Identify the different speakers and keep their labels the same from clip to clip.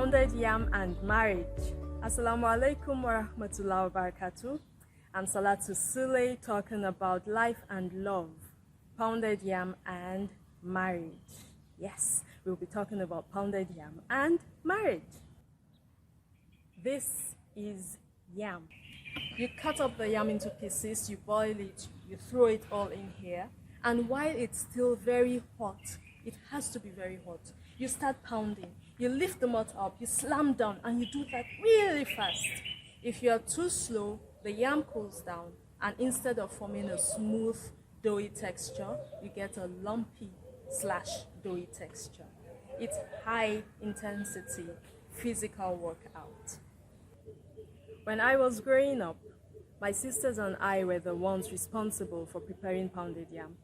Speaker 1: Pounded Yam and Marriage. Assalamu alaikum wa rahmatullahi wa barakatuh. I'm Salatu Sule talking about life and love, pounded yam and marriage. Yes, we'll be talking about pounded yam and marriage. This is yam. You cut up the yam into pieces, you boil it, you throw it all in here, and while it's still very hot, it has to be very hot, you start pounding. You lift the mud up, you slam down, and you do that really fast. If you are too slow, the yam cools down, and instead of forming a smooth, doughy texture, you get a lumpy / doughy texture. It's high intensity physical workout. When I was growing up, my sisters and I were the ones responsible for preparing pounded yam.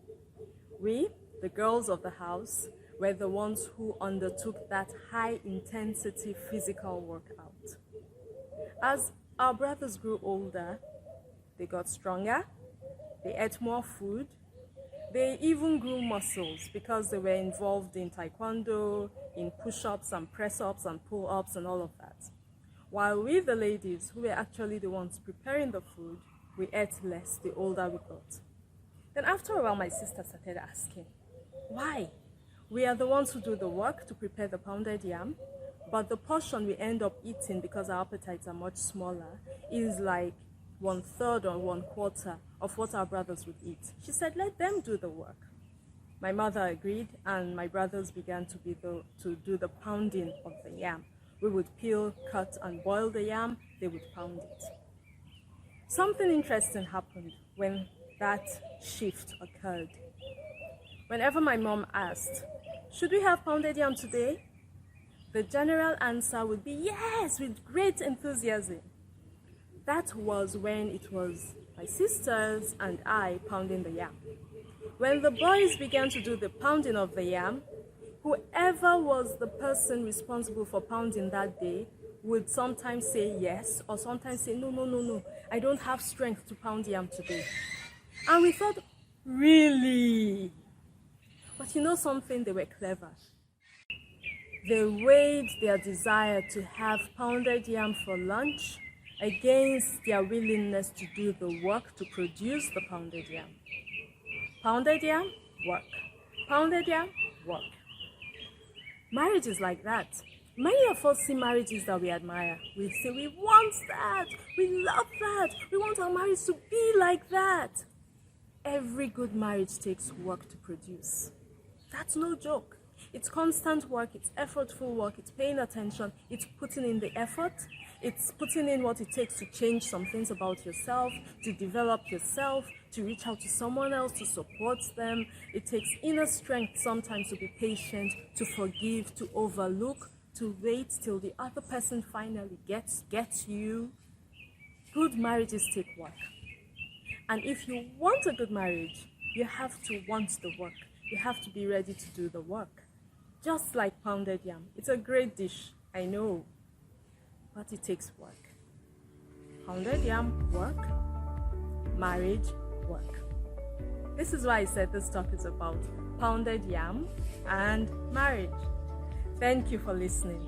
Speaker 1: We, the girls of the house, were the ones who undertook that high-intensity physical workout. As our brothers grew older, they got stronger, they ate more food, they even grew muscles because they were involved in taekwondo, in push-ups and press-ups and pull-ups and all of that. While we, the ladies, who were actually the ones preparing the food, we ate less the older we got. Then after a while, my sister started asking, why? We are the ones who do the work to prepare the pounded yam, but the portion we end up eating, because our appetites are much smaller, is like 1/3 or 1/4 of what our brothers would eat. She said, let them do the work. My mother agreed, and my brothers began to do the pounding of the yam. We would peel, cut, and boil the yam. They would pound it. Something interesting happened when that shift occurred. Whenever my mom asked, should we have pounded yam today? The general answer would be yes, with great enthusiasm. That was when it was my sisters and I pounding the yam. When the boys began to do the pounding of the yam, whoever was the person responsible for pounding that day would sometimes say yes, or sometimes say no, I don't have strength to pound yam today. And we thought, really? But you know something, they were clever. They weighed their desire to have pounded yam for lunch against their willingness to do the work to produce the pounded yam. Pounded yam, work. Pounded yam, work. Marriage is like that. Many of us see marriages that we admire. We say, we want that, we love that, we want our marriage to be like that. Every good marriage takes work to produce. That's no joke. It's constant work, it's effortful work, it's paying attention, it's putting in the effort, it's putting in what it takes to change some things about yourself, to develop yourself, to reach out to someone else, to support them. It takes inner strength sometimes to be patient, to forgive, to overlook, to wait till the other person finally gets you. Good marriages take work. And if you want a good marriage, you have to want the work. You have to be ready to do the work. Just like pounded yam. It's a great dish, I know, but it takes work. Pounded yam, work. Marriage, work. This is why I said this talk is about pounded yam and marriage. Thank you for listening.